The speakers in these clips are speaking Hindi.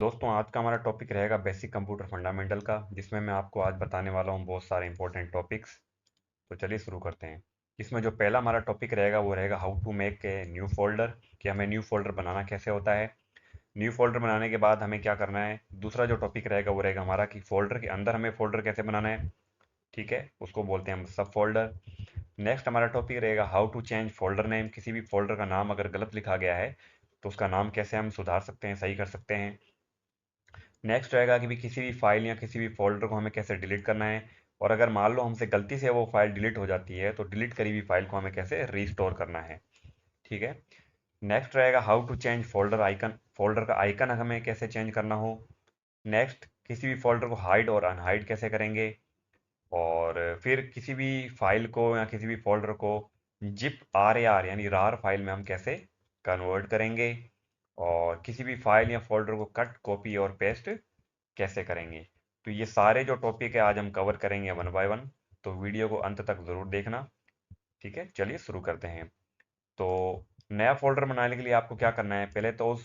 दोस्तों आज का हमारा टॉपिक रहेगा बेसिक कंप्यूटर फंडामेंटल का, जिसमें मैं आपको आज बताने वाला हूँ बहुत सारे इंपॉर्टेंट टॉपिक्स। तो चलिए शुरू करते हैं। इसमें जो पहला हमारा टॉपिक रहेगा वो रहेगा how to make a new folder, कि हमें न्यू फोल्डर बनाना कैसे होता है। न्यू फोल्डर बनाने के बाद हमें क्या करना है। दूसरा जो टॉपिक रहेगा वो रहेगा हमारा कि फोल्डर के अंदर हमें फोल्डर कैसे बनाना है। ठीक है, उसको बोलते हैं हम सब फोल्डर। नेक्स्ट हमारा टॉपिक रहेगा how to change folder name, किसी भी फोल्डर का नाम अगर गलत लिखा गया है तो उसका नाम कैसे हम सुधार सकते हैं, सही कर सकते हैं। नेक्स्ट रहेगा कि भी किसी भी फाइल या किसी भी फोल्डर को हमें कैसे डिलीट करना है, और अगर मान लो हमसे गलती से वो फाइल डिलीट हो जाती है तो डिलीट करी हुई फाइल को हमें कैसे रीस्टोर करना है। ठीक है। नेक्स्ट रहेगा how to change folder icon, folder का आइकन हमें कैसे चेंज करना हो। नेक्स्ट किसी भी फोल्डर को हाइड और अनहाइड कैसे करेंगे। और फिर किसी भी फाइल को या किसी भी फोल्डर को जिप आर ए आर यानी रार फाइल में हम कैसे कन्वर्ट करेंगे। और किसी भी फाइल या फोल्डर को कट कॉपी और पेस्ट कैसे करेंगे। तो ये सारे जो टॉपिक है आज हम कवर करेंगे वन बाय वन। तो वीडियो को अंत तक ज़रूर देखना। ठीक है, चलिए शुरू करते हैं। तो नया फोल्डर बनाने के लिए आपको क्या करना है, पहले तो उस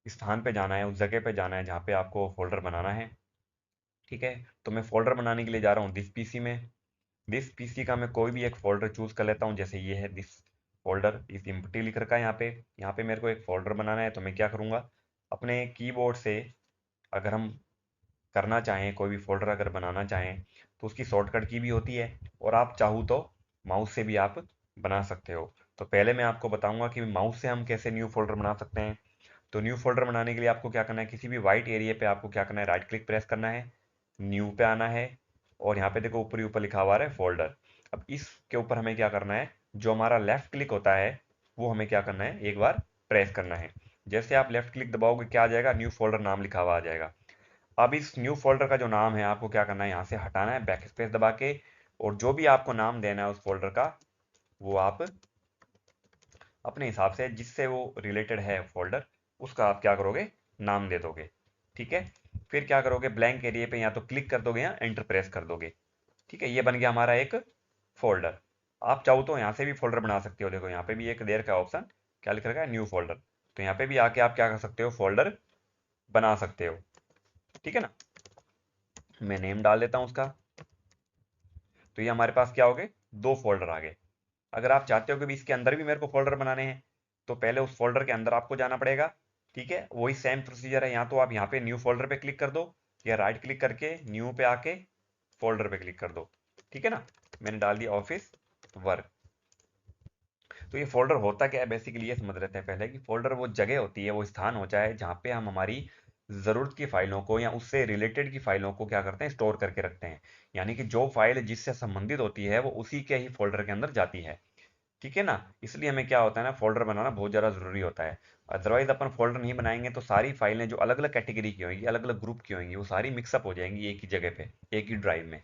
स्थान पे जाना है, उस जगह पे जाना है जहाँ पे आपको फोल्डर बनाना है। ठीक है, तो मैं फोल्डर बनाने के लिए जा रहा हूँ दिस पीसी में। दिस पीसी का मैं कोई भी एक फोल्डर चूज कर लेता हूँ, जैसे ये है दिस फोल्डर, इस एम्प्टी लिख रखा है यहाँ पे। यहाँ पे मेरे को एक फोल्डर बनाना है, तो मैं क्या करूँगा, अपने कीबोर्ड से अगर हम करना चाहें, कोई भी फोल्डर अगर बनाना चाहें तो उसकी शॉर्टकट की भी होती है, और आप चाहो तो माउस से भी आप बना सकते हो। तो पहले मैं आपको बताऊंगा कि माउस से हम कैसे न्यू फोल्डर बना सकते हैं। तो न्यू फोल्डर बनाने के लिए आपको क्या करना है, किसी भी वाइट एरिया पे आपको क्या करना है, राइट क्लिक प्रेस करना है, न्यू पे आना है, और यहाँ पे देखो ऊपर ही ऊपर लिखा हुआ है फोल्डर। अब इसके ऊपर हमें क्या करना है, जो हमारा लेफ्ट क्लिक होता है वो हमें क्या करना है, एक बार प्रेस करना है। जैसे आप लेफ्ट क्लिक दबाओगे क्या आ जाएगा, न्यू फोल्डर नाम लिखा हुआ आ जाएगा। अब इस न्यू फोल्डर का जो नाम है आपको क्या करना है, यहाँ से हटाना है बैक स्पेस दबा के, और जो भी आपको नाम देना है उस फोल्डर का वो आप अपने हिसाब से जिससे वो रिलेटेड है फोल्डर, उसका आप क्या करोगे, नाम दे दोगे। ठीक है, फिर क्या करोगे, ब्लैंक एरिया पे या तो क्लिक कर दोगे या एंटर प्रेस कर दोगे। ठीक है, ये बन गया हमारा एक फोल्डर। आप चाहो तो यहाँ से भी फोल्डर बना सकते हो, देखो यहाँ पे भी एक देर का ऑप्शन क्या लिख रखा है, न्यू फोल्डर। तो यहाँ पे भी आके आप क्या कर सकते हो, फोल्डर बना सकते हो। ठीक है ना, मैं नेम डाल देता हूँ उसका। तो ये हमारे पास क्या हो गए, दो फोल्डर आ गए। अगर आप चाहते हो कि भी इसके अंदर भी मेरे को फोल्डर बनाने हैं तो पहले उस फोल्डर के अंदर आपको जाना पड़ेगा। ठीक है, वही सेम प्रोसीजर है, यहाँ तो आप यहाँ पे न्यू फोल्डर पे क्लिक कर दो, या राइट क्लिक करके न्यू पे आके फोल्डर पे क्लिक कर दो। ठीक है ना, मैंने डाल दिया ऑफिस वर्क। तो ये फोल्डर होता क्या है, बेसिकली ये समझ लेते हैं पहले कि फोल्डर वो जगह होती है, वो स्थान होता है जहाँ पे हम हमारी ज़रूरत की फाइलों को या उससे रिलेटेड की फाइलों को क्या करते हैं, स्टोर करके रखते हैं। यानी कि जो फाइल जिससे संबंधित होती है वो उसी के ही फोल्डर के अंदर जाती है। ठीक है ना, इसलिए हमें क्या होता है ना, फोल्डर बनाना बहुत ज़्यादा ज़रूरी होता है। अदरवाइज अपन फोल्डर नहीं बनाएंगे तो सारी फाइलें जो अलग अलग कैटेगरी की होंगी, अलग अलग ग्रुप की होंगी, वो सारी मिक्सअप हो जाएंगी एक ही जगह पे, एक ही ड्राइव में।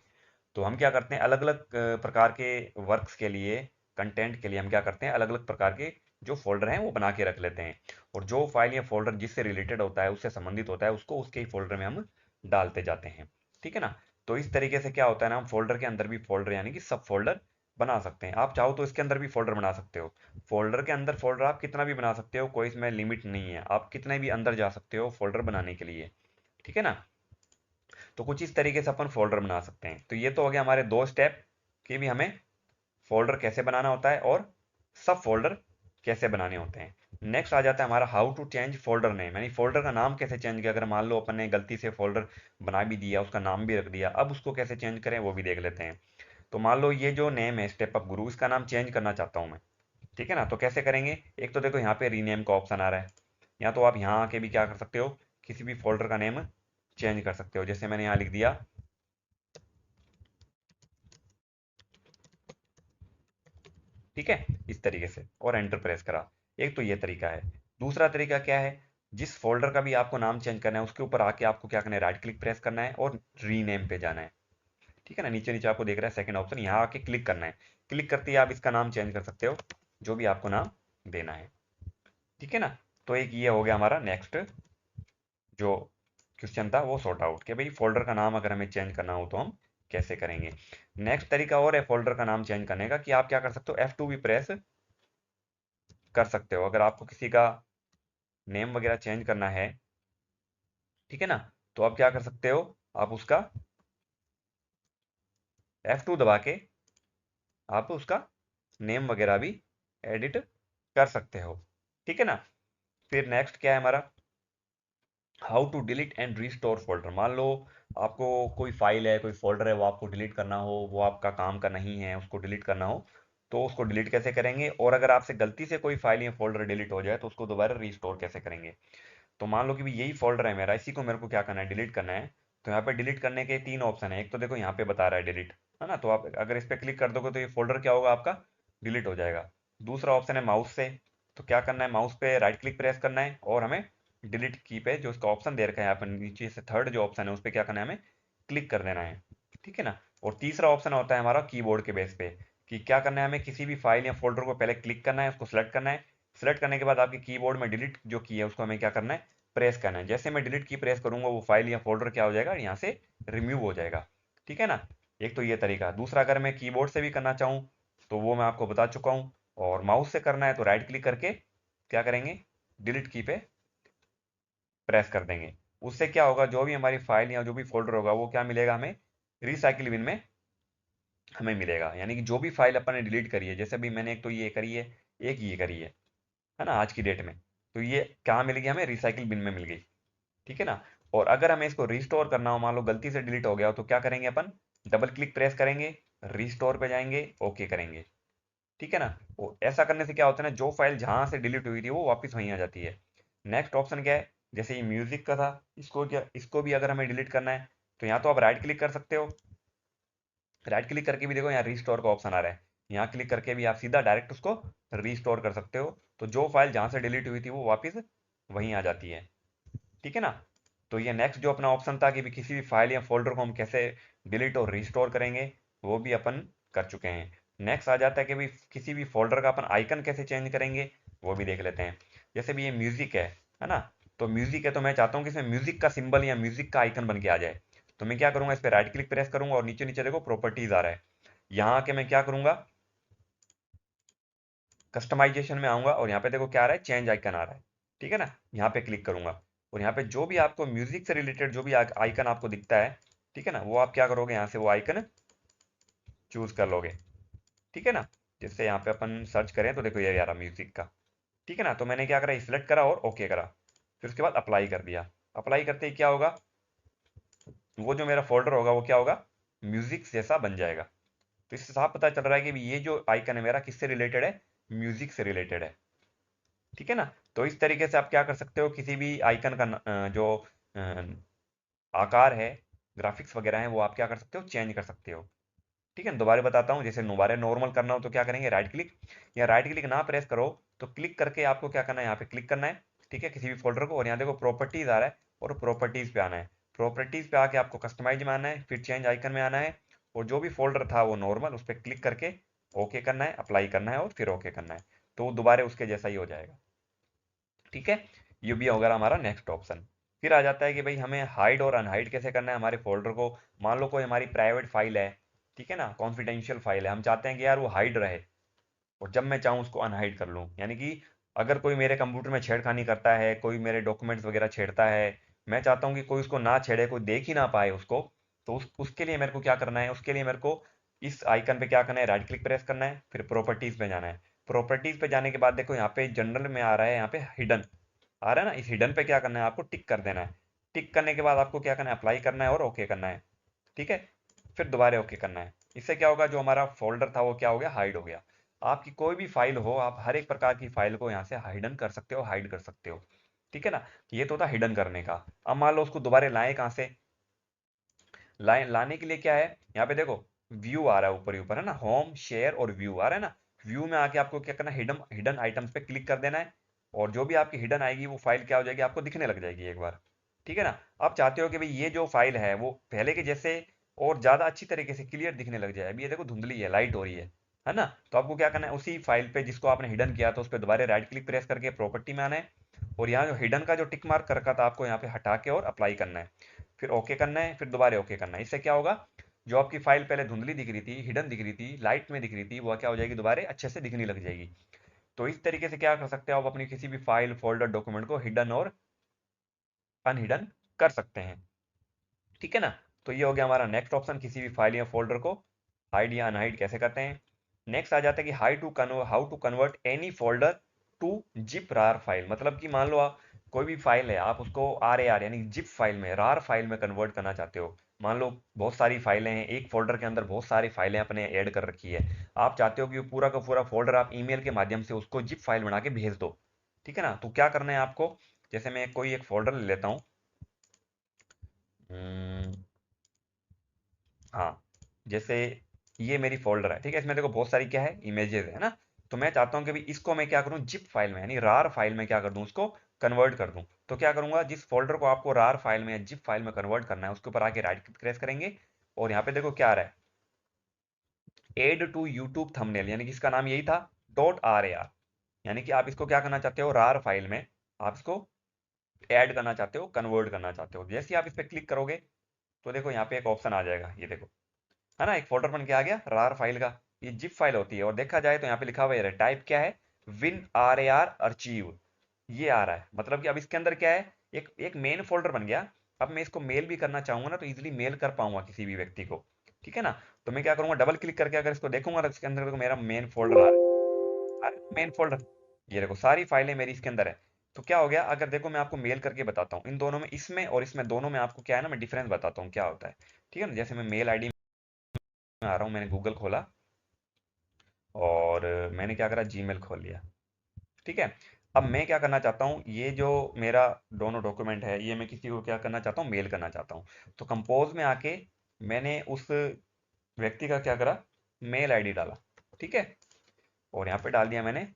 तो हम क्या करते हैं, अलग अलग प्रकार के वर्क्स के लिए, कंटेंट के लिए हम क्या करते हैं, अलग अलग प्रकार के जो फोल्डर हैं वो बना के रख लेते हैं। और जो फाइल या फोल्डर जिससे रिलेटेड होता है, उससे संबंधित होता है, उसको उसके ही फोल्डर में हम डालते जाते हैं। ठीक है ना, तो इस तरीके से क्या होता है ना, हम फोल्डर के अंदर भी फोल्डर यानी कि सब फोल्डर बना सकते हैं। आप चाहो तो इसके अंदर भी फोल्डर बना सकते हो। फोल्डर के अंदर फोल्डर आप कितना भी बना सकते हो, कोई इसमें लिमिट नहीं है, आप कितने भी अंदर जा सकते हो फोल्डर बनाने के लिए। ठीक है ना, तो कुछ इस तरीके से अपन फोल्डर बना सकते हैं। तो ये तो हो गया हमारे दो स्टेप कि भी हमें फोल्डर कैसे बनाना होता है और सब फोल्डर कैसे बनाने होते हैं। नेक्स्ट आ जाता है हमारा how to change folder name, यानी फोल्डर का नाम कैसे चेंज किया। अगर मान लो अपन ने गलती से फोल्डर बना भी दिया, उसका नाम भी रख दिया, अब उसको कैसे चेंज करें वो भी देख लेते हैं। तो मान लो ये जो नेम है स्टेप अप गुरु, इसका नाम चेंज करना चाहता हूँ मैं। ठीक है ना, तो कैसे करेंगे, एक तो देखो यहाँ पे रीनेम का ऑप्शन आ रहा है, या तो आप यहाँ आके भी क्या कर सकते हो, किसी भी फोल्डर का नेम चेंज कर सकते हो। जैसे मैंने यहाँ लिख दिया, ठीक है, इस तरीके से, और एंटर प्रेस करा। एक तो ये तरीका है। दूसरा तरीका क्या है, जिस फोल्डर का भी आपको नाम चेंज करना है उसके ऊपर आके आपको क्या करना है, राइट क्लिक प्रेस करना है और रीनेम पे जाना है। ठीक है ना, नीचे नीचे आपको देख रहा है सेकंड ऑप्शन, यहाँ आके क्लिक करना है। क्लिक करते ही आप इसका नाम चेंज कर सकते हो, जो भी आपको नाम देना है। ठीक है ना, तो एक ये हो गया हमारा नेक्स्ट जो क्वेश्चन था वो सॉर्ट आउट, कि भाई फोल्डर का नाम अगर हमें चेंज करना हो तो हम कैसे करेंगे। नेक्स्ट तरीका और है फोल्डर का नाम चेंज करने का, कि आप क्या कर सकते हो, F2 भी प्रेस कर सकते हो। अगर आपको किसी का नेम वगैरह चेंज करना है ठीक है ना। तो आप क्या कर सकते हो, आप उसका F2 दबा के आप उसका नेम वगैरह भी एडिट कर सकते हो। ठीक है ना। फिर नेक्स्ट क्या है हमारा, how to delete and restore folder. मान लो आपको कोई फाइल है, कोई फोल्डर है, वो आपको डिलीट करना हो, वो आपका काम का नहीं है, उसको डिलीट करना हो, तो उसको डिलीट कैसे करेंगे। और अगर आपसे गलती से कोई फाइल या फोल्डर डिलीट हो जाए तो उसको दोबारा रिस्टोर कैसे करेंगे। तो मान लो कि भी यही फोल्डर है मेरा, इसी को मेरे को क्या करना है, डिलीट करना है। तो यहाँ पे डिलीट करने के तीन ऑप्शन है। एक तो देखो यहाँ पे बता रहा है डिलीट, है ना। तो आप अगर इस पे क्लिक कर दोगे तो ये फोल्डर क्या होगा, आपका डिलीट हो जाएगा। दूसरा ऑप्शन है माउस से। तो क्या करना है, माउस पे राइट क्लिक प्रेस करना है और हमें डिलीट की पे जो इसका ऑप्शन दे रखा है यहाँ पर नीचे से थर्ड जो ऑप्शन है उस पर क्या करना है, हमें क्लिक कर देना है। ठीक है ना। और तीसरा ऑप्शन होता है हमारा कीबोर्ड के बेस पे, कि क्या करना है, हमें किसी भी फाइल या फोल्डर को पहले क्लिक करना है, उसको सेलेक्ट करना है। सेलेक्ट करने के बाद आपके कीबोर्ड में डिलीट जो की है उसको हमें क्या करना है, प्रेस करना है। जैसे मैं डिलीट की प्रेस करूंगा वो फाइल या फोल्डर क्या हो जाएगा, यहाँ से रिमूव हो जाएगा। ठीक है ना। एक तो ये तरीका। दूसरा अगर मैं कीबोर्ड से भी करना चाहूँ तो वो मैं आपको बता चुका हूँ। और माउस से करना है तो राइट क्लिक करके क्या करेंगे, डिलीट की पे प्रेस कर देंगे। उससे क्या होगा, जो भी हमारी फाइल या जो भी फोल्डर होगा वो क्या मिलेगा हमें, रिसाइकिल बिन में हमें मिलेगा। यानी कि जो भी फाइल अपन ने डिलीट करी है, जैसे अभी मैंने एक तो ये करी है, एक ये करी है ना, आज की डेट में, तो ये कहाँ मिल गई हमें, रिसाइकिल बिन में मिल गई। ठीक है ना। और अगर हमें इसको रिस्टोर करना हो, मान लो गलती से डिलीट हो गया हो, तो क्या करेंगे अपन, डबल क्लिक प्रेस करेंगे, रिस्टोर पे जाएंगे, ओके करेंगे। ठीक है ना। वो ऐसा करने से क्या होता है ना, जो फाइल जहां से डिलीट हुई थी वो वापस वहीं आ जाती है। नेक्स्ट ऑप्शन क्या है, जैसे ये म्यूजिक का था, इसको भी अगर हमें डिलीट करना है तो यहाँ तो आप राइट क्लिक कर सकते हो। राइट क्लिक करके भी देखो यहाँ रिस्टोर का ऑप्शन आ रहा है, यहाँ क्लिक करके भी आप सीधा डायरेक्ट उसको रिस्टोर कर सकते हो। तो जो फाइल जहां से डिलीट हुई थी वो वापस वहीं आ जाती है। ठीक है ना। तो ये नेक्स्ट जो अपना ऑप्शन था कि भी किसी भी फाइल या फोल्डर को हम कैसे डिलीट और रिस्टोर करेंगे, वो भी अपन कर चुके हैं। नेक्स्ट आ जाता है कि भी किसी भी फोल्डर का अपन आइकन कैसे चेंज करेंगे, वो भी देख लेते हैं। जैसे भी ये म्यूजिक है ना। तो म्यूजिक है तो मैं चाहता हूँ कि इसमें म्यूजिक का सिंबल या म्यूजिक का आइकन बन के आ जाए। तो मैं क्या करूंगा, इस पर राइट क्लिक प्रेस करूंगा और नीचे नीचे देखो प्रॉपर्टीज आ रहा है, यहाँ आके मैं क्या करूंगा, कस्टमाइजेशन में आऊंगा और यहाँ पे देखो क्या आ रहा है, चेंज आइकन आ रहा है। ठीक है ना। यहाँ पे क्लिक करूंगा और यहाँ पे जो भी आपको म्यूजिक से रिलेटेड जो भी आइकन आपको दिखता है, ठीक है ना, वो आप क्या करोगे, यहाँ से वो आइकन चूज कर लोगे। ठीक है ना। जैसे यहाँ पे अपन सर्च करें तो देखो ये आ रहा म्यूजिक का। ठीक है ना। तो मैंने क्या करा, सिलेक्ट करा और ओके करा। फिर उसके बाद अप्लाई कर दिया। अप्लाई करते ही क्या होगा, वो जो मेरा फोल्डर होगा वो क्या होगा, म्यूजिक जैसा बन जाएगा। तो इससे साफ पता चल रहा है कि ये जो आइकन है मेरा किससे रिलेटेड है, म्यूजिक से रिलेटेड है। ठीक है ना। तो इस तरीके से आप क्या कर सकते हो, किसी भी आइकन का जो आकार है, ग्राफिक्स वगैरह है, वो आप क्या कर सकते हो, चेंज कर सकते हो। ठीक है ना। दोबारा बताता हूँ, जैसे दोबारा नॉर्मल करना हो तो क्या करेंगे, राइट क्लिक, या राइट क्लिक ना प्रेस करो तो क्लिक करके आपको क्या करना है, यहाँ पे क्लिक करना है। ठीक है, किसी भी फोल्डर को, और यहाँ देखो प्रॉपर्टीज आ रहा है और प्रॉपर्टीज पे आना है। प्रॉपर्टीज पे आके आपको कस्टमाइज में आना है, फिर चेंज आइकन में आना है, और जो भी फोल्डर था वो नॉर्मल उस पर क्लिक करके ओके करना है, अप्लाई करना है और फिर ओके करना है। तो वो दोबारा उसके जैसा ही हो जाएगा। ठीक है। ये भी होगा हमारा नेक्स्ट ऑप्शन। फिर आ जाता है कि भाई हमें हाइड और अनहाइड कैसे करना है हमारे फोल्डर को। मान लो कोई हमारी प्राइवेट फाइल है, ठीक है ना, कॉन्फिडेंशियल फाइल है, हम चाहते हैं कि यार वो हाइड रहे और जब मैं चाहूँ उसको अनहाइड कर लूँ। यानी कि अगर कोई मेरे कंप्यूटर में छेड़खानी करता है, कोई मेरे डॉक्यूमेंट्स वगैरह छेड़ता है, मैं चाहता हूँ कि कोई उसको ना छेड़े, कोई देख ही ना पाए उसको। तो उसके लिए मेरे को क्या करना है, उसके लिए मेरे को इस आइकन पे क्या करना है, राइट क्लिक प्रेस करना है, फिर प्रॉपर्टीज पे जाना है। प्रॉपर्टीज पे जाने के बाद देखो यहाँ पे जनरल में आ रहा है, यहाँ पे हिडन आ रहा है ना, इस हिडन पे क्या करना है, आपको टिक कर देना है। टिक करने के बाद आपको क्या करना है, अप्लाई करना है और ओके करना है। ठीक है। फिर दोबारा ओके करना है। इससे क्या होगा, जो हमारा फोल्डर था वो क्या हो गया, हाइड हो गया। आपकी कोई भी फाइल हो, आप हर एक प्रकार की फाइल को यहाँ से हाइडन कर सकते हो, हाइड कर सकते हो। ठीक है ना। ये तो था हिडन करने का। अब मान लो उसको दोबारा लाए कहाँ से, लाने के लिए क्या है, यहाँ पे देखो व्यू आ रहा है ऊपर ही ऊपर, है ना, होम शेयर और व्यू आ रहा है ना। व्यू में आके आपको क्या करना है, हिडन हिडन आइटम्स पे क्लिक कर देना है। और जो भी आपकी हिडन आएगी वो फाइल क्या हो जाएगी, आपको दिखने लग जाएगी एक बार। ठीक है ना। आप चाहते हो कि भाई ये जो फाइल है वो पहले के जैसे और ज्यादा अच्छी तरीके से क्लियर दिखने लग जाए। अभी ये देखो धुंधली है, लाइट हो रही है ना। तो आपको क्या करना है, उसी फाइल पे जिसको आपने हिडन किया था उस पर दोबारा राइट क्लिक प्रेस करके प्रॉपर्टी में आना है, और यहाँ जो हिडन का जो टिक मार्क कर रखा था आपको यहाँ पे हटा के और अप्लाई करना है। फिर ओके करना है, फिर दोबारा ओके करना है। इससे क्या होगा, जो आपकी फाइल पहले धुंधली दिख रही थी, हिडन दिख रही थी, लाइट में दिख रही थी, वो क्या हो जाएगी, दोबारा अच्छे से दिखने लग जाएगी। तो इस तरीके से क्या कर सकते हो आप, अपनी किसी भी फाइल फोल्डर डॉक्यूमेंट को हिडन और अनहिडन कर सकते हैं। ठीक है ना। तो ये हो गया हमारा नेक्स्ट ऑप्शन, किसी भी फाइल या फोल्डर को हाइड या अनहाइड कैसे करते हैं। नेक्स्ट आ जाता है कि how to convert any folder to zip rar file. मतलब कि मान लो आप कोई भी फाइल है, आप उसको आर ए आर यानी जिप फाइल में, रार फाइल में कन्वर्ट करना चाहते हो। मान लो बहुत सारी फाइलें हैं, एक फोल्डर के अंदर बहुत सारी फाइलें अपने ऐड कर रखी है, आप चाहते हो कि वो पूरा का पूरा फोल्डर आप ईमेल के माध्यम से उसको जिप फाइल बना के भेज दो। ठीक है ना। तो क्या करना है आपको, जैसे मैं कोई एक फोल्डर ले लेता हूँ। हाँ, जैसे ये मेरी फोल्डर है, ठीक है, इसमें देखो बहुत सारी क्या है, इमेजेस है ना। तो मैं चाहता हूँ कि भाई इसको मैं क्या करूँ, जिप फाइल में यानी रार फाइल में क्या कर दूँ, उसको कन्वर्ट कर दूँ। तो क्या करूंगा, जिस फोल्डर को आपको रार फाइल में या जिप फाइल में कन्वर्ट करना है, उसके ऊपर आके राइट क्लिक प्रेस करेंगे, और यहाँ पे देखो क्या आ रहा है, एड टू यूट्यूब थंबनेल, यानी कि इसका नाम यही था, डॉट आर ए आर। यानी कि आप इसको क्या करना चाहते हो, रार फाइल में आप इसको ऐड करना चाहते हो, कन्वर्ट करना चाहते हो। जैसे ही आप इस पर क्लिक करोगे तो देखो यहाँ पे एक ऑप्शन आ जाएगा, ये देखो, है ना, एक फोल्डर बन के आ गया रार फाइल का। ये जिप फाइल होती है, और देखा जाए तो यहाँ पे लिखा हुआ है टाइप क्या है, विन आर ए आर अर्चीव, ये आ रहा है। मतलब कि अब इसके अंदर क्या है, एक एक मेन फोल्डर बन गया। अब मैं इसको मेल भी करना चाहूंगा ना, तो इजीली मेल कर पाऊंगा किसी भी व्यक्ति को। ठीक है ना। तो मैं क्या करूंगा, डबल क्लिक करके अगर इसको देखूंगा तो इसके अंदर देखो मेरा मेन फोल्डर आ रहा है, मेन फोल्डर, ये देखो सारी फाइलें मेरी इसके अंदर है। तो क्या हो गया, अगर देखो मैं आपको मेल करके बताता हूँ, इन दोनों में, इसमें और इसमें, दोनों में आपको क्या है ना, मैं डिफरेंस बताता हूँ क्या होता है। ठीक है ना। जैसे मैं मेल आईडी में आ रहा हूँ, मैंने गूगल खोला, और मैंने क्या करा, जीमेल खोल लिया। ठीक है। अब मैं क्या करना चाहता हूँ, ये जो मेरा दोनों डॉक्यूमेंट है, ये मैं किसी को क्या करना चाहता हूँ, मेल करना चाहता हूँ। तो कंपोज में आके मैंने उस व्यक्ति का क्या करा, मेल आईडी डाला। ठीक है। और यहाँ पे डाल दिया मैंने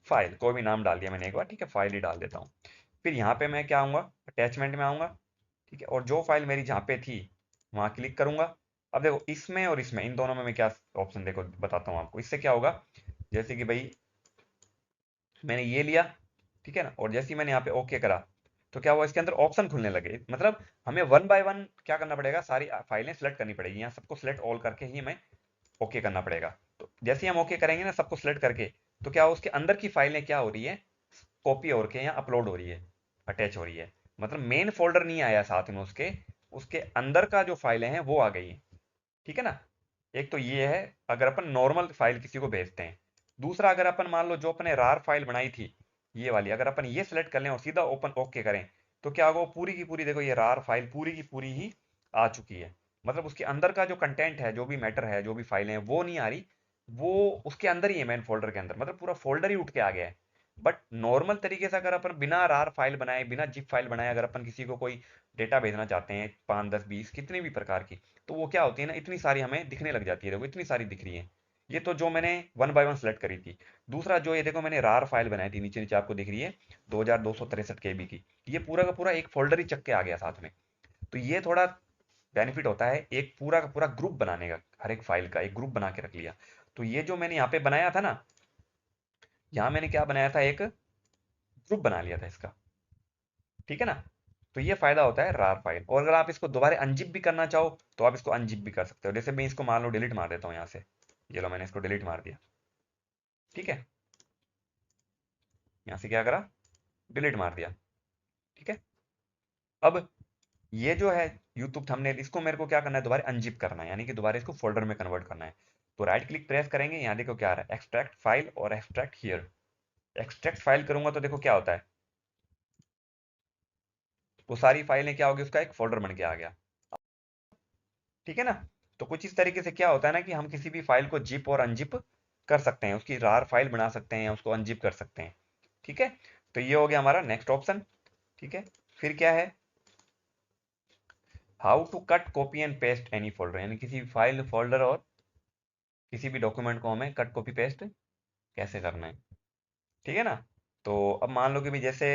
फाइल, कोई भी नाम डाल दिया मैंने एक बार, ठीक है, फाइल ही डाल देता हूँ। फिर यहाँ पे मैं क्या आऊँगा, अटैचमेंट में आऊँगा। ठीक है। और जो फाइल मेरी जहाँ पे थी वहाँ क्लिक करूंगा। अब देखो इसमें और इसमें, इन दोनों में मैं क्या ऑप्शन, देखो बताता हूँ आपको, इससे क्या होगा, जैसे कि भाई मैंने ये लिया, ठीक है ना, और जैसे ही मैंने यहाँ पे ओके करा, तो क्या हुआ, इसके अंदर ऑप्शन खुलने लगे। मतलब हमें वन बाय वन क्या करना पड़ेगा, सारी फाइलें सेलेक्ट करनी पड़ेगी, यहाँ सबको सेलेक्ट ऑल करके ही हमें ओके करना पड़ेगा। तो जैसे ही हम ओके करेंगे ना सबको सेलेक्ट करके, तो क्या उसके अंदर की फाइलें क्या हो रही है, कॉपी हो रही है या अपलोड हो रही है, अटैच हो रही है। मतलब मेन फोल्डर नहीं आया साथ में, उसके उसके अंदर का जो फाइलें हैं वो आ गई हैं। ठीक है ना। एक तो ये है, अगर अपन नॉर्मल फाइल किसी को भेजते हैं। दूसरा, अगर अपन मान लो जो अपने रार फाइल बनाई थी, ये वाली, अगर अपन ये सिलेक्ट कर लें और सीधा ओपन ओके करें, तो क्या होगा, वो पूरी की पूरी देखो, ये रार फाइल पूरी की पूरी ही आ चुकी है। मतलब उसके अंदर का जो कंटेंट है, जो भी मैटर है, जो भी फाइलें हैं, वो नहीं आ रही, वो उसके अंदर ही है, मेन फोल्डर के अंदर, मतलब पूरा फोल्डर ही उठ के आ गया है। बट नॉर्मल तरीके से अगर अपन बिना रार फाइल बनाए, बिना जिप फाइल बनाए, अगर अपन किसी को कोई डेटा भेजना चाहते हैं, 5 10 20 कितने भी प्रकार की, तो वो क्या होती है ना, इतनी सारी हमें दिखने लग जाती है, देखो इतनी सारी दिख रही है। ये तो जो मैंने वन बाय वन सेलेक्ट करी थी। दूसरा जो ये देखो मैंने रार फाइल बनाई थी, नीचे नीचे आपको दिख रही है, 2263 KB की, ये पूरा का पूरा एक फोल्डर ही चक के आ गया साथ में। तो ये थोड़ा बेनिफिट होता है एक पूरा का पूरा ग्रुप बनाने का, हर एक फाइल का एक ग्रुप बना के रख लिया। तो ये जो मैंने यहाँ पे बनाया था ना, यहाँ मैंने क्या बनाया था, एक ग्रुप बना लिया था इसका। ठीक है ना। तो ये फायदा होता है रार फाइल। और अगर आप इसको दोबारा अनजिप भी करना चाहो, तो आप इसको अनजिप भी कर सकते हो। जैसे मैं इसको मान लो डिलीट मार देता हूँ यहाँ से, ये लो मैंने इसको डिलीट मार दिया। ठीक है। यहाँ से क्या करा, डिलीट मार दिया। ठीक है। अब ये जो है यूट्यूब थंबनेल, इसको मेरे को क्या करना है, दोबारा अनजिप करना है, यानी कि दोबारा इसको फोल्डर में कन्वर्ट करना है। तो राइट क्लिक प्रेस करेंगे, यहाँ देखो क्या आ रहा है, एक्सट्रैक्ट फाइल और एक्सट्रैक्ट हियर। एक्सट्रैक्ट फाइल करूंगा तो देखो क्या होता है, वो सारी फाइलें क्या होगी, उसका एक फोल्डर बन के आ गया। ठीक है ना। तो कुछ इस तरीके से क्या होता है ना, कि हम किसी भी फाइल को जिप और अनजिप कर सकते हैं, उसकी रार फाइल बना सकते हैं, उसको अनजिप कर सकते हैं। ठीक है। तो ये हो गया हमारा नेक्स्ट ऑप्शन। ठीक है। फिर क्या है, how to cut copy and paste any folder, यानी किसी भी फाइल, फोल्डर और किसी भी डॉक्यूमेंट को हमें कट कॉपी पेस्ट कैसे करना है। ठीक है ना। तो अब मान लो कि भी जैसे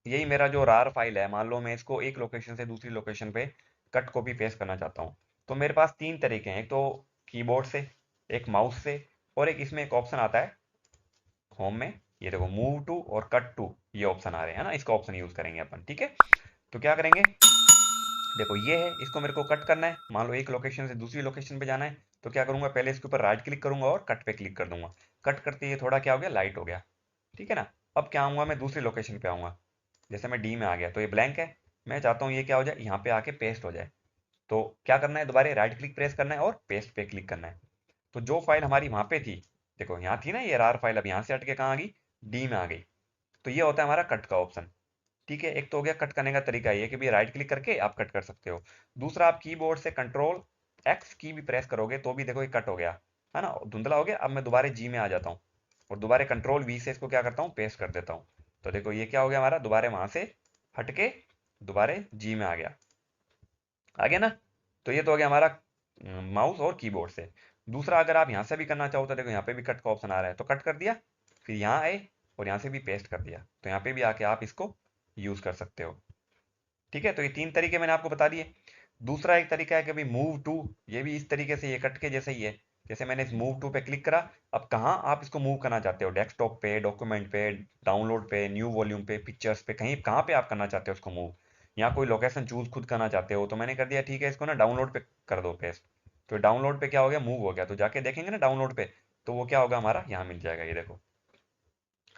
यही मेरा जो रार फाइल है, मान लो मैं इसको एक लोकेशन से दूसरी लोकेशन पे कट कॉपी पेस्ट करना चाहता हूँ। तो मेरे पास तीन तरीके हैं, एक तो कीबोर्ड से, एक माउस से, और एक इसमें एक ऑप्शन आता है होम में, ये देखो मूव टू और कट टू, ये ऑप्शन आ रहे हैं ना, इसका ऑप्शन यूज करेंगे अपन। ठीक है। तो क्या करेंगे, देखो ये है, इसको मेरे को कट करना है, मान लो एक लोकेशन से दूसरी लोकेशन पे जाना है। तो क्या करूंगा, पहले इसके ऊपर राइट क्लिक करूंगा और कट पे क्लिक कर दूंगा। कट करते ये थोड़ा क्या हो गया, लाइट हो गया। ठीक है ना। अब क्या आऊंगा, मैं दूसरी लोकेशन पे आऊंगा। जैसे मैं डी में आ गया तो ये ब्लैंक है, मैं चाहता हूँ ये क्या हो जाए, यहाँ पे आके पेस्ट हो जाए। तो क्या करना है, दोबारा राइट क्लिक प्रेस करना है और पेस्ट पे क्लिक करना है। तो जो फाइल हमारी वहां पे थी, देखो यहाँ थी ना ये रार फाइल, अब यहाँ से हट के कहाँ आ गई, डी में आ गई। तो ये होता है हमारा कट का ऑप्शन। ठीक है, एक तो हो गया कट करने का तरीका, ये कि भी राइट क्लिक करके आप कट कर सकते हो। दूसरा, आप कीबोर्ड से कंट्रोल एक्स की भी प्रेस करोगे तो भी देखो ये कट हो गया, है ना, धुंधला हो गया। अब मैं दोबारा जी में आ जाता हूँ और दोबारा कंट्रोल वी से इसको क्या करता हूँ, पेस्ट कर देता हूँ। तो देखो ये क्या हो गया हमारा, दोबारा वहां से हटके दोबारा जी में आ गया। आ गया ना। तो ये तो हो गया हमारा माउस और कीबोर्ड से। दूसरा, अगर आप यहाँ से भी करना चाहो तो देखो यहाँ पे भी कट का ऑप्शन आ रहा है, तो कट कर दिया, फिर यहाँ आए और यहाँ से भी पेस्ट कर दिया, तो यहाँ पे भी आके आप इसको यूज कर सकते हो। ठीक है, तो ये तीन तरीके मैंने आपको बता दिए। दूसरा एक तरीका है कि भाई मूव टू, ये भी इस तरीके से, ये कट के जैसे ही है। जैसे मैंने इस मूव टू पे क्लिक करा, अब कहाँ आप इसको मूव करना चाहते हो, डेस्कटॉप पे, डॉक्यूमेंट पे, डाउनलोड पे, न्यू वॉल्यूम पे, पिक्चर्स पे, कहीं कहाँ पे आप करना चाहते हो उसको मूव, या कोई लोकेशन चूज खुद करना चाहते हो, तो मैंने कर दिया ठीक है, इसको ना डाउनलोड पे कर दो पेस्ट। तो डाउनलोड पे क्या हो गया, मूव हो गया, तो जाके देखेंगे ना डाउनलोड पे, तो वो क्या होगा हमारा, यहाँ मिल जाएगा, ये देखो,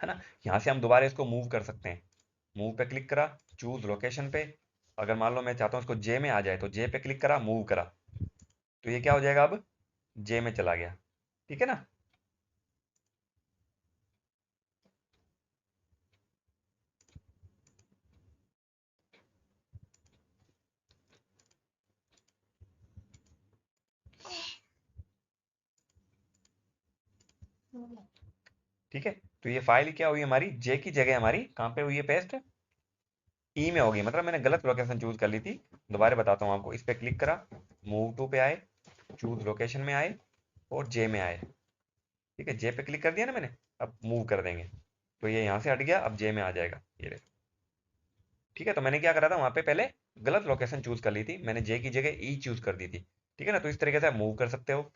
है ना। यहाँ से हम दोबारा इसको मूव कर सकते हैं। मूव पे क्लिक करा, चूज लोकेशन पे, अगर मान लो मैं चाहता हूँ इसको जे में आ जाए, तो जे पे क्लिक करा, मूव करा, तो ये क्या हो जाएगा, अब जे में चला गया। ठीक है ना। ठीक है, तो ये फाइल क्या हुई हमारी, जे की जगह हमारी कहाँ पे हुई है पेस्ट, ई में होगी, मतलब मैंने गलत लोकेशन चूज कर ली थी। दोबारा बताता हूँ आपको, इस पे क्लिक करा, मूव टू पे आए, चूज लोकेशन में आए और जे में आए। ठीक है, जे पे क्लिक कर दिया ना मैंने, अब मूव कर देंगे, तो ये यहाँ से हट गया, अब जे में आ जाएगा, ये देखो। ठीक है, तो मैंने क्या करा था वहां पे, पहले गलत लोकेशन चूज कर ली थी मैंने, जे की जगह ई चूज कर दी थी। ठीक है ना, तो इस तरीके से आप मूव कर सकते हो।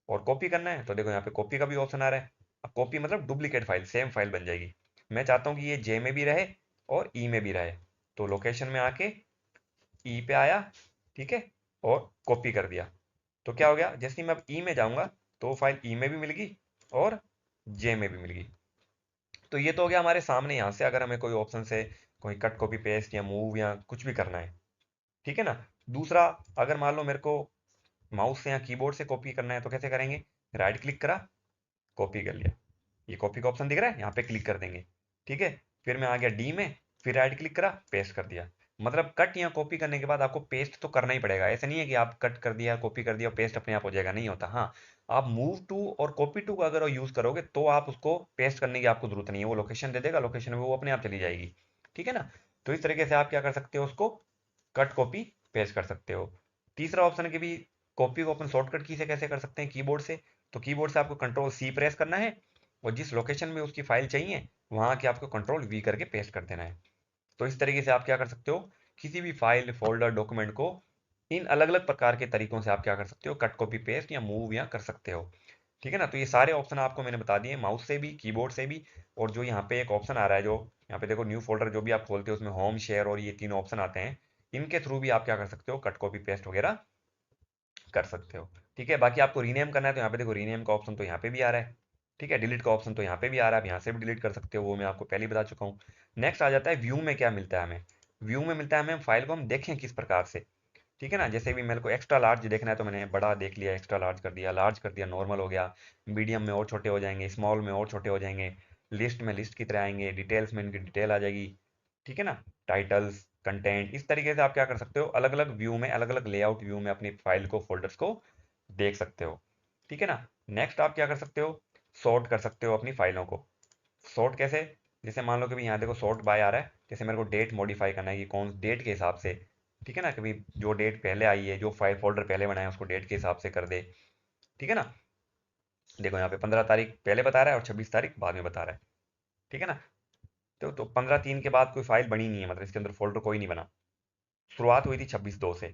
और कॉपी करना है तो देखो यहाँ पे कॉपी का भी ऑप्शन आ रहा है। अब कॉपी मतलब डुप्लीकेट फाइल, सेम फाइल बन जाएगी। मैं चाहता हूँ कि ये जे में भी रहे और ई में भी रहे, तो लोकेशन में आके ई पे आया, ठीक है, और कॉपी कर दिया। तो क्या हो गया, जैसे ही मैं अब ई में जाऊंगा तो फाइल ई में भी मिल गई और जे में भी मिल गई। तो ये तो हो गया हमारे सामने, यहाँ से अगर हमें कोई ऑप्शन से कोई कट कॉपी पेस्ट या मूव या कुछ भी करना है। ठीक है ना। दूसरा, अगर मान लो मेरे को माउस से या कीबोर्ड से कॉपी करना है तो कैसे करेंगे, राइट क्लिक करा, कॉपी कर लिया, ये कॉपी का ऑप्शन दिख रहा है, यहाँ पे क्लिक कर देंगे। ठीक है, फिर मैं आ गया डी में, फिर राइट क्लिक करा, पेस्ट कर दिया। मतलब कट या कॉपी करने के बाद आपको पेस्ट तो करना ही पड़ेगा, ऐसा नहीं है कि आप कट कर दिया, कॉपी कर दिया और पेस्ट अपने आप हो जाएगा, नहीं होता। हाँ, आप मूव टू और कॉपी टू का अगर यूज करोगे तो आप उसको पेस्ट करने की आपको जरूरत नहीं है, वो लोकेशन दे देगा, लोकेशन में वो अपने आप चली जाएगी। ठीक है ना। तो इस तरीके से आप क्या कर सकते हो, उसको कट कॉपी पेस्ट कर सकते हो। तीसरा ऑप्शन के भी, कॉपी को अपन शॉर्टकट की से कैसे कर सकते हैं, कीबोर्ड से। तो कीबोर्ड से आपको कंट्रोल सी प्रेस करना है और जिस लोकेशन में उसकी फाइल चाहिए वहां के आपको कंट्रोल वी करके पेस्ट कर देना है। तो इस तरीके से आप क्या कर सकते हो, किसी भी फाइल, फोल्डर, डॉक्यूमेंट को इन अलग अलग प्रकार के तरीकों से आप क्या कर सकते हो, कट कॉपी पेस्ट या मूव या कर सकते हो। ठीक है ना। तो ये सारे ऑप्शन आपको मैंने बता दिए, माउस से भी, कीबोर्ड से भी। और जो यहाँ पे एक ऑप्शन आ रहा है, जो यहाँ पे देखो न्यू फोल्डर जो भी आप खोलते हो उसमें होम, शेयर और ये तीन ऑप्शन आते हैं, इनके थ्रू भी आप क्या कर सकते हो, कट कॉपी पेस्ट वगैरह कर सकते हो। ठीक है, बाकी आपको रीनेम करना है तो यहाँ पे देखो रीनेम का ऑप्शन तो यहाँ पे भी आ रहा है। ठीक है, डिलीट का ऑप्शन तो यहाँ पे भी आ रहा है, आप यहाँ से भी डिलीट कर सकते हो, वो मैं आपको पहले ही बता चुका हूँ। नेक्स्ट आ जाता है व्यू में, क्या मिलता है हमें। व्यू में मिलता है हमें फाइल को हम देखें किस प्रकार से। ठीक है ना, जैसे भी मेरे को एक्स्ट्रा लार्ज देखना है तो मैंने बड़ा देख लिया, एक्स्ट्रा लार्ज कर दिया, नॉर्मल हो गया, मीडियम में और छोटे हो जाएंगे, स्मॉल में और छोटे हो जाएंगे, लिस्ट में लिस्ट की तरह आएंगे, डिटेल्स में इनकी डिटेल आ जाएगी। ठीक है ना, टाइटल्स, कंटेंट, इस तरीके से आप क्या कर सकते हो, अलग अलग व्यू में, अलग अलग लेआउट व्यू में अपनी फाइल को, फोल्डर्स को देख सकते हो। ठीक है ना। नेक्स्ट आप क्या कर सकते हो, सॉर्ट कर सकते हो अपनी फाइलों को। सॉर्ट कैसे, जैसे मान लो कि यहाँ देखो सॉर्ट बाय आ रहा है, जैसे मेरे को डेट मॉडिफाई करना है कि कौन डेट के हिसाब से। ठीक है ना, कभी जो डेट पहले आई है, जो फाइल फोल्डर पहले बनाया उसको डेट के हिसाब से कर दे। ठीक है ना, देखो यहाँ पे 15 तारीख पहले बता रहा है और 26 तारीख बाद में बता रहा है। ठीक है ना। तो 15/3 के बाद कोई फाइल बनी नहीं है, मतलब इसके अंदर फोल्डर कोई नहीं बना, शुरुआत हुई थी 26/2 से।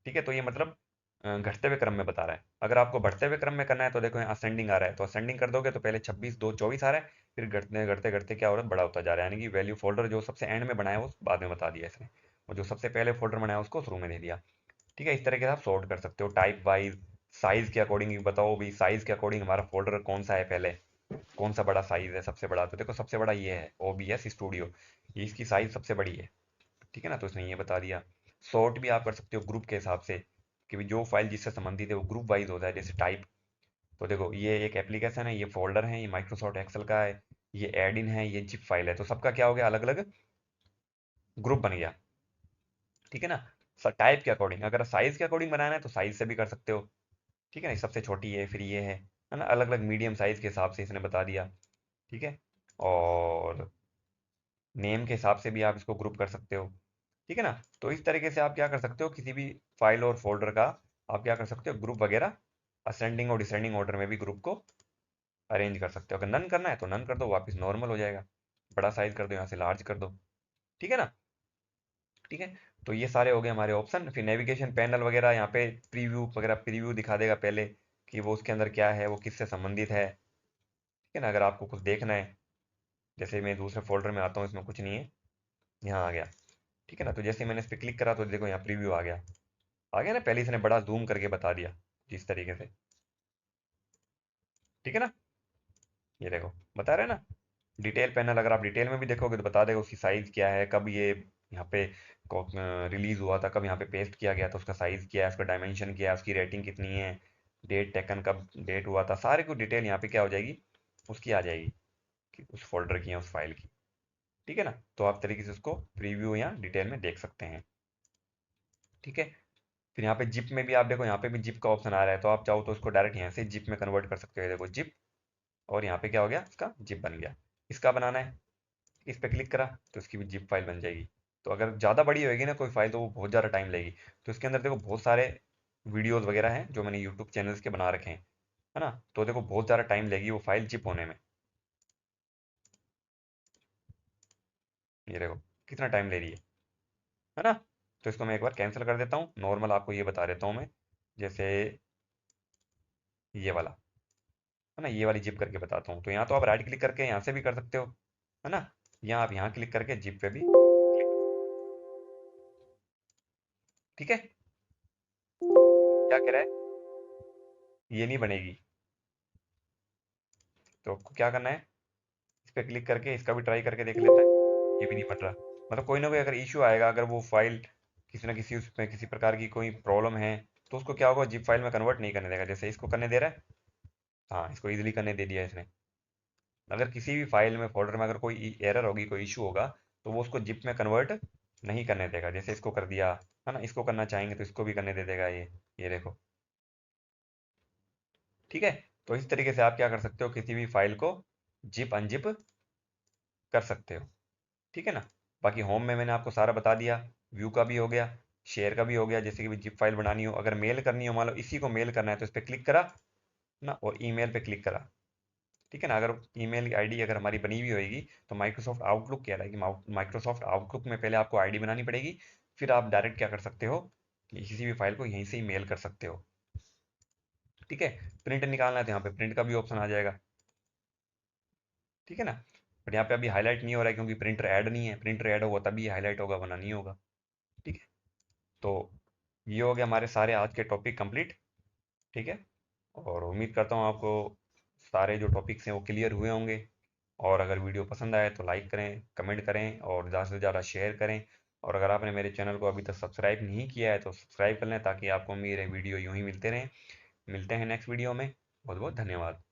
ठीक है, तो ये मतलब घटते हुए क्रम में बता रहा है। अगर आपको बढ़ते हुए क्रम में करना है तो देखो यहाँ असेंडिंग आ रहा है, तो असेंडिंग कर दोगे तो पहले 26/2/24 आ रहा है, फिर घटते घटते घटते क्या हो रहा है, बड़ा होता जा रहा है, यानी कि वैल्यू फोल्डर जो सबसे एंड में बनाया है वो बाद में बता दिया इसने, और जो सबसे पहले फोल्डर बनाया उसको शुरू में दे दिया। ठीक है, इस तरीके से आप सॉर्ट कर सकते हो, टाइप वाइज, साइज के अकॉर्डिंग बताओ भी, साइज के अकॉर्डिंग हमारा फोल्डर कौन सा है पहले, कौन सा बड़ा साइज है सबसे बड़ा, तो देखो सबसे बड़ा ये है OBS स्टूडियो, ये इसकी साइज सबसे बड़ी है। ठीक है ना, तो इसने ये बता दिया। सॉर्ट भी आप कर सकते हो ग्रुप के हिसाब से, कि भी जो फाइल जिससे संबंधित है वो ग्रुप वाइज होता है, जैसे टाइप। तो देखो ये एक एप्लीकेशन है, ये फोल्डर है, ये माइक्रोसॉफ्ट एक्सेल का है, ये एड इन है, ये जिप फाइल है, तो सबका क्या हो गया, अलग अलग ग्रुप बन गया। ठीक है ना। टाइप के अकॉर्डिंग, अगर साइज के अकॉर्डिंग बनाना है तो साइज से भी कर सकते हो। ठीक है ना, सबसे छोटी है, फिर ये है ना, अलग अलग मीडियम साइज के हिसाब से इसने बता दिया। ठीक है। और नेम के हिसाब से भी आप इसको ग्रुप कर सकते हो। ठीक है ना। तो इस तरीके से आप क्या कर सकते हो, किसी भी फाइल और फोल्डर का आप क्या कर सकते हो, ग्रुप वगैरह असेंडिंग और डिसेंडिंग ऑर्डर में भी ग्रुप को अरेंज कर सकते हो। अगर नन करना है तो नन कर दो, वापस नॉर्मल हो जाएगा। बड़ा साइज कर दो, यहाँ से लार्ज कर दो। ठीक है ना। ठीक है। तो ये सारे हो गए हमारे ऑप्शन। फिर नेविगेशन पैनल वगैरह, यहाँ पे प्रीव्यू वगैरह, प्रीव्यू दिखा देगा पहले कि वो उसके अंदर क्या है, वो किससे संबंधित है। ठीक है ना, अगर आपको कुछ देखना है, जैसे मैं दूसरे फोल्डर में आता हूँ, इसमें कुछ नहीं है, यहाँ आ गया। ठीक है ना, तो जैसे मैंने इस पर क्लिक करा तो देखो यहाँ प्रीव्यू आ गया। आ गया ना, पहले इसने बड़ा जूम करके बता दिया जिस तरीके से। ठीक है ना, ये देखो बता रहे हैं ना। डिटेल पैनल, अगर आप डिटेल में भी देखोगे तो बता देगा उसकी साइज क्या है, कब ये यहाँ पे रिलीज हुआ था, कब यहाँ पे पेस्ट किया गया था, उसका साइज क्या है, उसका डायमेंशन क्या है, उसकी रेटिंग कितनी है, डेट टेकन, कब डेट हुआ था, सारे कुछ डिटेल यहाँ पे क्या हो जाएगी, उसकी आ जाएगी, कि उस फोल्डर की या उस फाइल की। ठीक है ना, तो आप तरीके से उसको प्रीव्यू या डिटेल में देख सकते हैं। ठीक है। फिर यहाँ पे जिप में भी आप देखो, यहाँ पे भी जिप का ऑप्शन आ रहा है, तो आप चाहो तो उसको डायरेक्ट यहाँ से जिप में कन्वर्ट कर सकते हो। देखो जिप, और यहाँ पे क्या हो गया, इसका जिप बन गया। इसका बनाना है, इस पे क्लिक करा तो इसकी भी जिप फाइल बन जाएगी। तो अगर ज़्यादा बड़ी होगी ना कोई फाइल, तो वो बहुत ज़्यादा टाइम लगेगी। तो इसके अंदर देखो बहुत सारे वीडियोस वगैरह हैं जो मैंने यूट्यूब चैनल्स के बना रखे हैं, है ना। तो देखो बहुत ज़्यादा टाइम लगेगी वो फाइल जिप होने में। ये देखो कितना टाइम ले रही है ना। तो इसको मैं एक बार कैंसिल कर देता हूँ, नॉर्मल आपको ये बता देता हूँ मैं, जैसे ये वाला, है ना, ये वाली जिप करके बताता हूँ। तो यहाँ तो आप राइट क्लिक करके यहाँ से भी कर सकते हो, है ना, या आप यहाँ क्लिक करके जिप पे भी। ठीक है। क्या कह रहा है, ये नहीं बनेगी, तो आपको क्या करना है, इस पे क्लिक करके इसका भी ट्राई करके देख लेता है। ये भी नहीं बन रहा, मतलब कोई ना कोई अगर इश्यू आएगा, अगर वो फाइल किसी ना किसी उसमें किसी प्रकार की कोई प्रॉब्लम है, तो उसको क्या होगा, जिप फाइल में कन्वर्ट नहीं करने देगा। जैसे इसको करने दे रहा है, हाँ इसको इजीली करने दे दिया इसने। अगर किसी भी फाइल में फोल्डर में अगर कोई एरर होगी, कोई इशू होगा, तो वो उसको जिप में कन्वर्ट नहीं करने देगा। जैसे इसको कर दिया, है ना, इसको करना चाहेंगे तो इसको भी करने दे देगा ये देखो। ठीक है। तो इस तरीके से आप क्या कर सकते हो, किसी भी फाइल को जिप अनजिप कर सकते हो। ठीक है ना। बाकी होम में मैंने आपको सारा बता दिया, व्यू का भी हो गया, शेयर का भी हो गया, जैसे कि भी जिप फाइल बनानी हो, अगर मेल करनी हो, मान लो इसी को मेल करना है तो इस पर क्लिक करा ना, और ईमेल पे क्लिक करा। ठीक है ना, अगर ईमेल आईडी अगर हमारी बनी हुई होगी, तो माइक्रोसॉफ्ट आउटलुक कह रहा है कि माइक्रोसॉफ्ट आउटलुक में पहले आपको आईडी बनानी पड़ेगी, फिर आप डायरेक्ट क्या कर सकते हो, कि किसी भी फाइल को यहीं से ही मेल कर सकते हो। ठीक है। प्रिंट निकालना है तो यहाँ पे प्रिंट का भी ऑप्शन आ जाएगा। ठीक है ना। बट यहाँ पे अभी हाईलाइट नहीं हो रहा है क्योंकि प्रिंटर ऐड नहीं है, प्रिंटर ऐड होगा तभी हाईलाइट होगा, वरना नहीं होगा। ठीक है। तो ये हो गया हमारे सारे आज के टॉपिक कंप्लीट। ठीक है। और उम्मीद करता हूँ आपको सारे जो टॉपिक्स हैं वो क्लियर हुए होंगे। और अगर वीडियो पसंद आए तो लाइक करें, कमेंट करें और ज़्यादा से ज़्यादा शेयर करें। और अगर आपने मेरे चैनल को अभी तक सब्सक्राइब नहीं किया है तो सब्सक्राइब कर लें, ताकि आपको मेरे वीडियो यूँ ही मिलते रहें। मिलते हैं नेक्स्ट वीडियो में। बहुत बहुत धन्यवाद।